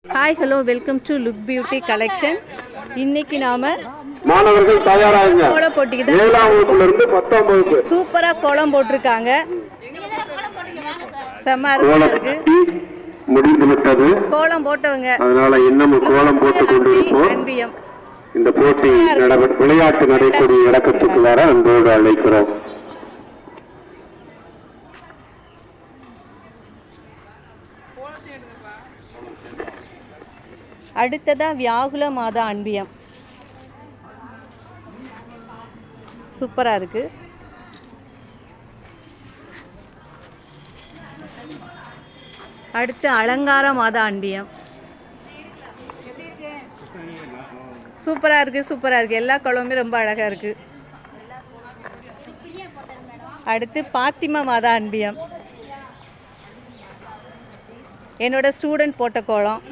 Hi hello welcome to look beauty collection. இன்னைக்கு நாம மாணவர்கள் தயாராகுங்க. கோலம் போட்டிக்கு தான் 7ஆம் வகுப்புல இருந்து 10ஆம் வகுப்பு சூப்பரா கோலம் போட்டிருக்காங்க. செம்ம இருக்கு. முடிந்து விட்டது. கோலம் போட்டவங்க அதனால இன்னமும் கோலம் போட்டு கொண்டிருப்போம். இந்த போட்டி விளையாட்டு நடைபெறும் இடத்துக்கு வர அன்போடு அழைக்கிறோம். அடுத்ததா வியாகுல மாதா அன்பியம். சூப்பரா இருக்கு. அடுத்து அலங்கார மாதா அன்பியம். சூப்பரா இருக்கு. எல்லா கோலமுமே ரொம்ப அழகா இருக்கு. அடுத்து பாத்திமா மாதா அன்பியம். என்னோட ஸ்டூடெண்ட் போட்ட கோலம்.